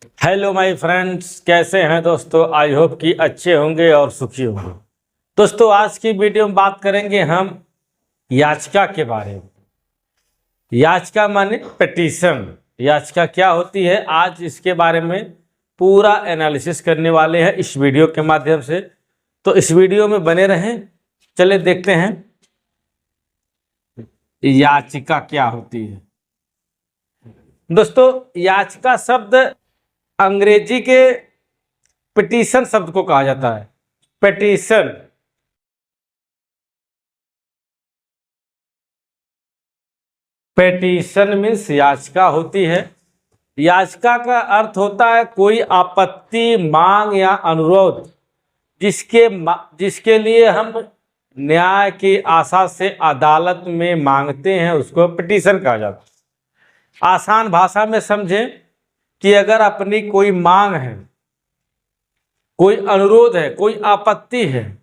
Hello my friends, कैसे हैं दोस्तों। आई होप कि अच्छे होंगे और सुखी होंगे। दोस्तों, आज की वीडियो में बात करेंगे हम याचिका के बारे में। याचिका माने पिटीशन। याचिका क्या होती है, आज इसके बारे में पूरा एनालिसिस करने वाले हैं इस वीडियो के माध्यम से। तो इस वीडियो में बने रहें। चले देखते हैं याचिका क्या होती है। दोस्तों, याचिका शब्द अंग्रेजी के पिटीशन शब्द को कहा जाता है। पिटीशन पिटीशन मीन्स याचिका होती है। याचिका का अर्थ होता है कोई आपत्ति, मांग या अनुरोध जिसके लिए हम न्याय की आशा से अदालत में मांगते हैं, उसको पिटीशन कहा जाता है। आसान भाषा में समझें कि अगर अपनी कोई मांग है, कोई अनुरोध है, कोई आपत्ति है,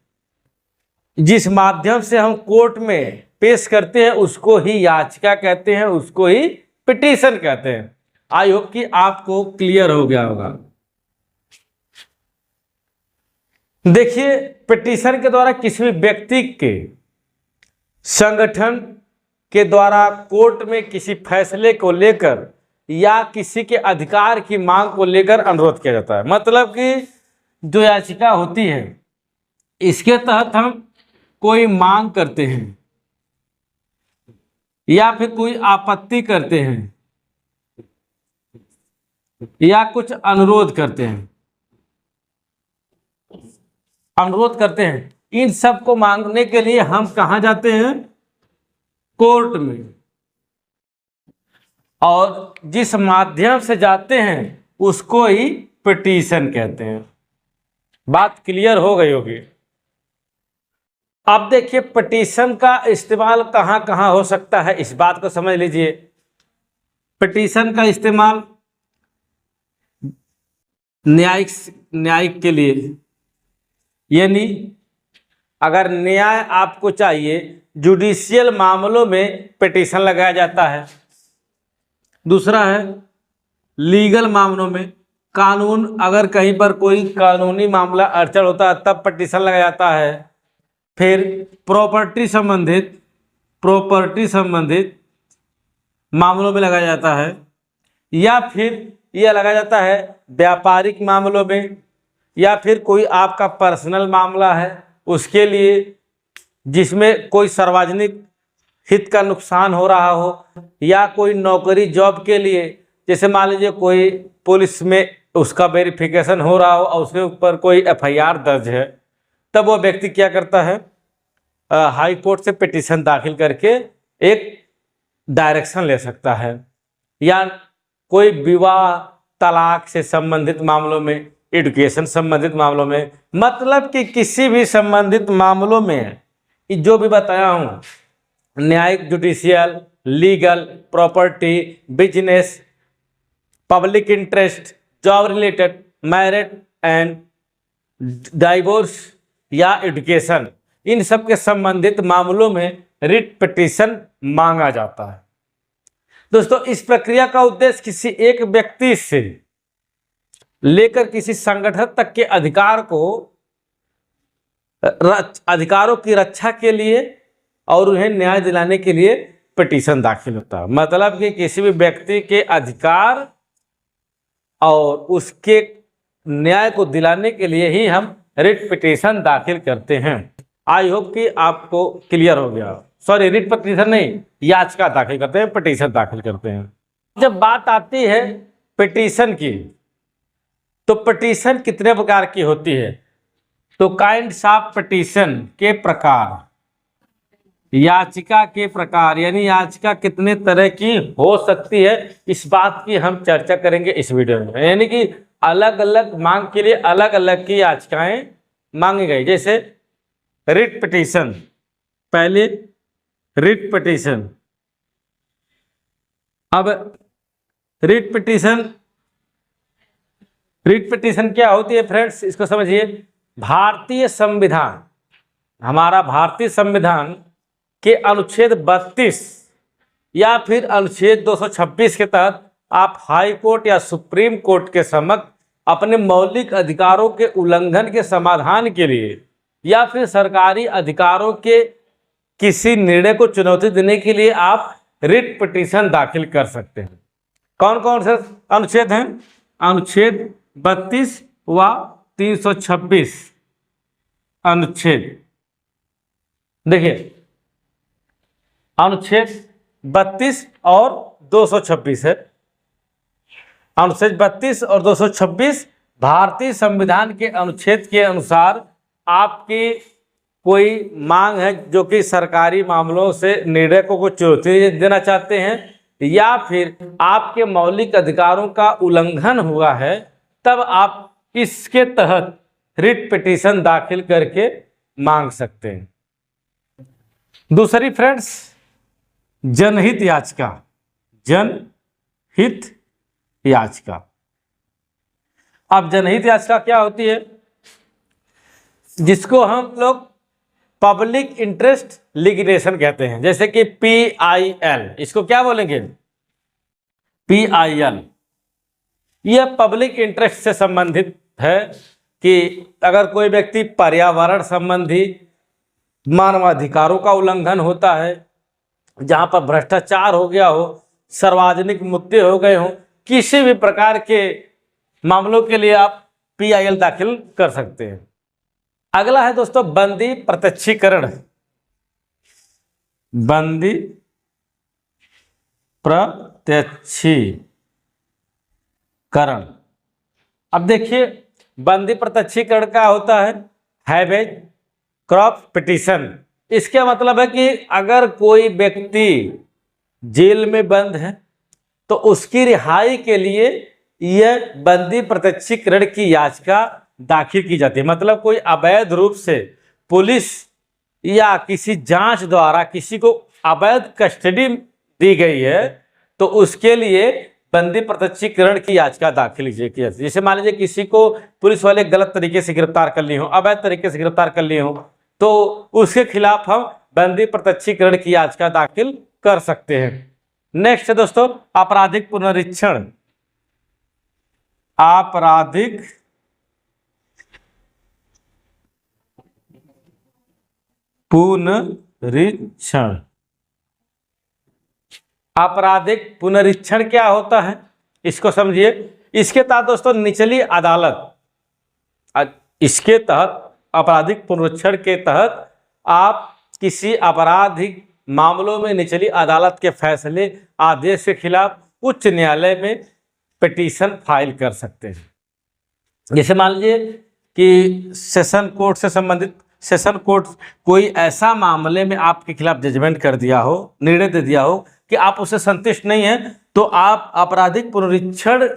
जिस माध्यम से हम कोर्ट में पेश करते हैं, उसको ही याचिका कहते हैं, उसको ही पिटीशन कहते हैं। आई होप कि आपको क्लियर हो गया होगा। देखिए, पिटीशन के द्वारा किसी भी व्यक्ति के, संगठन के द्वारा कोर्ट में किसी फैसले को लेकर या किसी के अधिकार की मांग को लेकर अनुरोध किया जाता है। मतलब कि जो याचिका होती है, इसके तहत हम कोई मांग करते हैं या फिर कोई आपत्ति करते हैं या कुछ अनुरोध करते हैं। इन सब को मांगने के लिए हम कहाँ जाते हैं? कोर्ट में। और जिस माध्यम से जाते हैं उसको ही पिटीशन कहते हैं। बात क्लियर हो गई होगी। अब देखिए, पिटीशन का इस्तेमाल कहाँ कहाँ हो सकता है, इस बात को समझ लीजिए। पिटीशन का इस्तेमाल न्यायिक के लिए, यानी अगर न्याय आपको चाहिए, जुडिशियल मामलों में पिटीशन लगाया जाता है। दूसरा है लीगल मामलों में, कानून, अगर कहीं पर कोई कानूनी मामला अड़चन होता है तब पिटीशन लगाया जाता है। फिर प्रॉपर्टी संबंधित मामलों में लगाया जाता है, या फिर यह लगाया जाता है व्यापारिक मामलों में, या फिर कोई आपका पर्सनल मामला है उसके लिए, जिसमें कोई सार्वजनिक हित का नुकसान हो रहा हो, या कोई नौकरी जॉब के लिए, जैसे मान लीजिए कोई पुलिस में उसका वेरिफिकेशन हो रहा हो और उसके ऊपर कोई एफआईआर दर्ज है, तब वो व्यक्ति क्या करता है, हाई कोर्ट से पिटीशन दाखिल करके एक डायरेक्शन ले सकता है। या कोई विवाह, तलाक से संबंधित मामलों में, एजुकेशन संबंधित मामलों में, मतलब कि किसी भी संबंधित मामलों में जो भी बताया हूँ, न्यायिक, judicial, legal, property, business, public interest, job related, marriage and divorce या एजुकेशन, इन सब के संबंधित मामलों में रिट पिटीशन मांगा जाता है। दोस्तों, इस प्रक्रिया का उद्देश्य किसी एक व्यक्ति से लेकर किसी संगठन तक के अधिकारों की रक्षा के लिए और उन्हें न्याय दिलाने के लिए पिटीशन दाखिल होता है। मतलब कि किसी भी व्यक्ति के अधिकार और उसके न्याय को दिलाने के लिए ही हम रिट पिटीशन दाखिल करते हैं। आई होप कि आपको क्लियर हो गया। सॉरी, रिट पिटीशन नहीं, याचिका दाखिल करते हैं, पिटीशन दाखिल करते हैं। जब बात आती है पिटीशन की, तो पिटीशन कितने प्रकार की होती है? तो काइंड्स ऑफ पिटीशन के प्रकार, याचिका के प्रकार, यानी याचिका कितने तरह की हो सकती है, इस बात की हम चर्चा करेंगे इस वीडियो में। यानी कि अलग अलग मांग के लिए अलग अलग की याचिकाएं मांगी गई। जैसे रिट पिटीशन, पहले रिट पिटीशन। अब रिट पिटीशन क्या होती है फ्रेंड्स, इसको समझिए। भारतीय संविधान, हमारा भारतीय संविधान के अनुच्छेद 32 या फिर अनुच्छेद 226 के तहत आप हाई कोर्ट या सुप्रीम कोर्ट के समक्ष अपने मौलिक अधिकारों के उल्लंघन के समाधान के लिए या फिर सरकारी अधिकारों के किसी निर्णय को चुनौती देने के लिए आप रिट पिटीशन दाखिल कर सकते हैं। कौन कौन से अनुच्छेद हैं? अनुच्छेद 32 व 326 अनुच्छेद। देखिए, अनुच्छेद 32 और 226 है। अनुच्छेद 32 और 226 भारतीय संविधान के अनुच्छेद के अनुसार आपकी कोई मांग है जो कि सरकारी मामलों से निर्णय को चुनौती देना चाहते हैं या फिर आपके मौलिक अधिकारों का उल्लंघन हुआ है, तब आप इसके तहत रिट पिटीशन दाखिल करके मांग सकते हैं। दूसरी फ्रेंड्स, जनहित याचिका। जनहित याचिका। अब जनहित याचिका क्या होती है? जिसको हम लोग पब्लिक इंटरेस्ट लिटिगेशन कहते हैं, जैसे कि PIL। इसको क्या बोलेंगे? PIL। यह पब्लिक इंटरेस्ट से संबंधित है कि अगर कोई व्यक्ति पर्यावरण संबंधी मानवाधिकारों का उल्लंघन होता है, जहां पर भ्रष्टाचार हो गया हो, सार्वजनिक मुद्दे हो गए हों, किसी भी प्रकार के मामलों के लिए आप PIL दाखिल कर सकते हैं। अगला है दोस्तों बंदी प्रत्यक्षीकरण। बंदी प्रत्यक्षीकरण। अब देखिए, बंदी प्रत्यक्षीकरण का होता है हैबेज कॉर्पस पिटीशन। इसका मतलब है कि अगर कोई व्यक्ति जेल में बंद है तो उसकी रिहाई के लिए यह बंदी प्रत्यक्षीकरण की याचिका दाखिल की जाती है। मतलब कोई अवैध रूप से पुलिस या किसी जांच द्वारा किसी को अवैध कस्टडी दी गई है तो उसके लिए बंदी प्रत्यक्षीकरण की याचिका दाखिल की जाती है। जैसे मान लीजिए किसी को पुलिस वाले गलत तरीके से गिरफ्तार कर लिए हो, अवैध तरीके से गिरफ्तार कर लिए हो, तो उसके खिलाफ हम बंदी प्रत्यक्षीकरण की याचिका दाखिल कर सकते हैं। नेक्स्ट है दोस्तों आपराधिक पुनरीक्षण। आपराधिक पुनरीक्षण। आपराधिक पुनरीक्षण क्या होता है इसको समझिए। इसके तहत दोस्तों निचली अदालत, इसके तहत आपराधिक पुनरीक्षण के तहत आप किसी आपराधिक मामलों में निचली अदालत के फैसले आदेश के खिलाफ उच्च न्यायालय में पिटीशन फाइल कर सकते हैं। जैसे मान लीजिए कि सेशन कोर्ट से संबंधित सेशन कोर्ट कोई ऐसा मामले में आपके खिलाफ जजमेंट कर दिया हो, निर्णय दे दिया हो कि आप उससे संतुष्ट नहीं हैं, तो आप आपराधिक पुनरीक्षण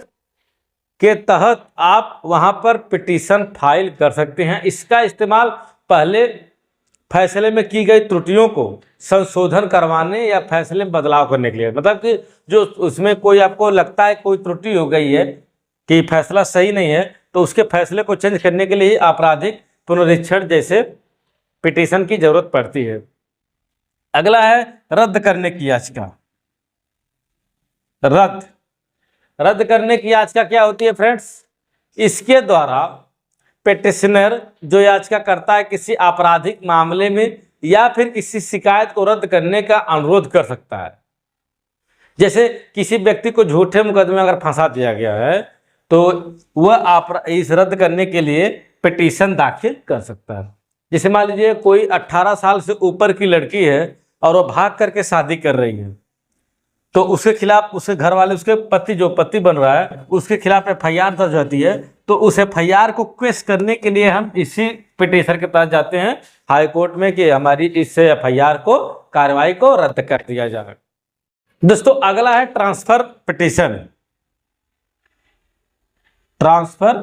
के तहत आप वहां पर पिटीशन फाइल कर सकते हैं। इसका इस्तेमाल पहले फैसले में की गई त्रुटियों को संशोधन करवाने या फैसले में बदलाव करने के लिए, मतलब कि जो उसमें कोई आपको लगता है कोई त्रुटि हो गई है कि फैसला सही नहीं है, तो उसके फैसले को चेंज करने के लिए आपराधिक पुनरीक्षण जैसे पिटीशन की जरूरत पड़ती है। अगला है रद्द करने की याचिका। रद्द करने की याचिका क्या होती है फ्रेंड्स? इसके द्वारा पिटिशनर जो याचिका करता है किसी आपराधिक मामले में या फिर किसी शिकायत को रद्द करने का अनुरोध कर सकता है। जैसे किसी व्यक्ति को झूठे मुकदमे में अगर फंसा दिया गया है तो वह इस रद्द करने के लिए पिटीशन दाखिल कर सकता है। जैसे मान लीजिए कोई 18 साल से ऊपर की लड़की है और वो भाग करके शादी कर रही है, तो उसके खिलाफ उसके घर वाले, उसके पति जो पति बन रहा है, उसके खिलाफ FIR दर्ज होती है, तो उस FIR को क्वेश करने के लिए हम इसी पिटीशन के तहत जाते हैं हाई कोर्ट में कि हमारी इस FIR को कार्रवाई को रद्द कर दिया जाए। दोस्तों अगला है ट्रांसफर पिटीशन। ट्रांसफर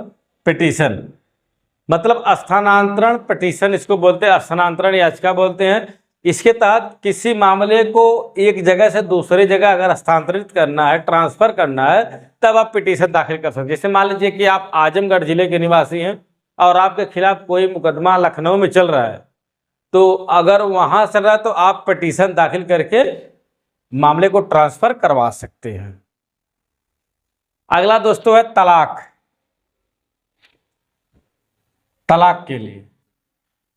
पिटीशन मतलब स्थानांतरण पिटीशन इसको बोलते हैं, स्थानांतरण याचिका बोलते हैं। इसके तहत किसी मामले को एक जगह से दूसरी जगह अगर स्थानांतरित करना है, ट्रांसफर करना है, तब आप पिटीशन दाखिल कर सकते हैं। जैसे मान लीजिए कि आप आजमगढ़ जिले के निवासी हैं और आपके खिलाफ कोई मुकदमा लखनऊ में चल रहा है, तो अगर वहां चल रहा है तो आप पिटीशन दाखिल करके मामले को ट्रांसफर करवा सकते हैं। अगला दोस्तों है तलाक, तलाक के लिए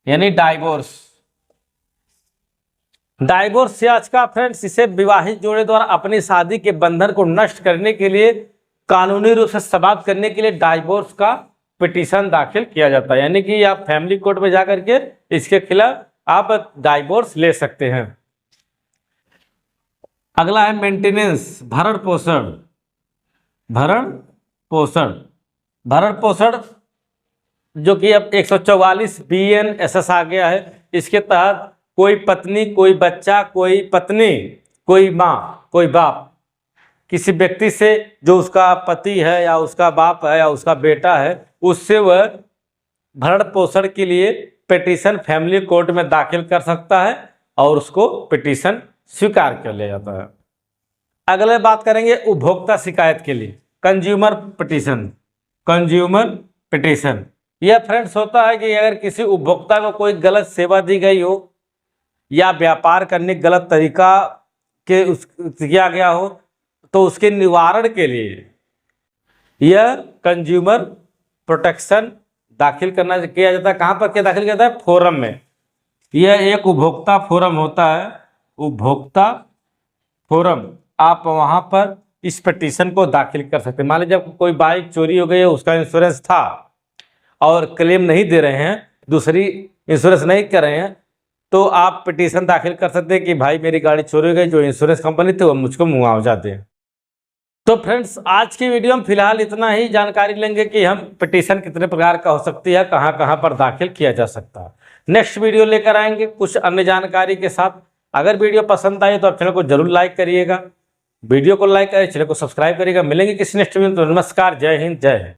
यानी डाइवोर्स। डाइवोर्स आज का फ्रेंड्स, इसे विवाहित जोड़े द्वारा अपनी शादी के बंधन को नष्ट करने के लिए, कानूनी रूप से समाप्त करने के लिए डाइवोर्स का पिटीशन दाखिल किया जाता है। यानी कि आप फैमिली कोर्ट में जाकर के इसके खिलाफ आप डाइवोर्स ले सकते हैं। अगला है मेंटेनेंस, भरण पोषण। भरण पोषण, भरण पोषण जो कि अब 144 BNSS आ गया है। इसके तहत कोई पत्नी, कोई बच्चा, कोई पत्नी, कोई माँ, कोई बाप किसी व्यक्ति से जो उसका पति है या उसका बाप है या उसका बेटा है, उससे वह भरण पोषण के लिए पिटीशन फैमिली कोर्ट में दाखिल कर सकता है और उसको पिटीशन स्वीकार कर लिया जाता है। अगले बात करेंगे उपभोक्ता शिकायत के लिए, कंज्यूमर पिटीशन। कंज्यूमर पिटीशन यह फ्रेंड्स होता है कि अगर किसी उपभोक्ता को कोई गलत सेवा दी गई हो या व्यापार करने गलत तरीका के किया गया हो, तो उसके निवारण के लिए यह कंज्यूमर प्रोटेक्शन दाखिल किया जाता है। कहाँ पर क्या दाखिल किया जाता है? फोरम में। यह एक उपभोक्ता फोरम होता है, उपभोक्ता फोरम। आप वहाँ पर इस पिटीशन को दाखिल कर सकते हैं। मान लीजिए कोई बाइक चोरी हो गई है, उसका इंश्योरेंस था और क्लेम नहीं दे रहे हैं, दूसरी इंश्योरेंस नहीं कर रहे हैं, तो आप पिटीशन दाखिल कर सकते हैं कि भाई मेरी गाड़ी चोरी हो गई, जो इंश्योरेंस कंपनी थी वो मुझको मुआवजा दें। तो फ्रेंड्स आज की वीडियो में फिलहाल इतना ही जानकारी लेंगे कि हम पिटीशन कितने प्रकार का हो सकती है, कहाँ कहाँ पर दाखिल किया जा सकता है। नेक्स्ट वीडियो लेकर आएंगे कुछ अन्य जानकारी के साथ। अगर वीडियो पसंद आए तो आप चैनल को जरूर लाइक करिएगा, वीडियो को लाइक करिए, चैनल को सब्सक्राइब करिएगा। मिलेंगे किसी नेक्स्ट वीडियो में, तो नमस्कार, जय हिंद, जय हिंद।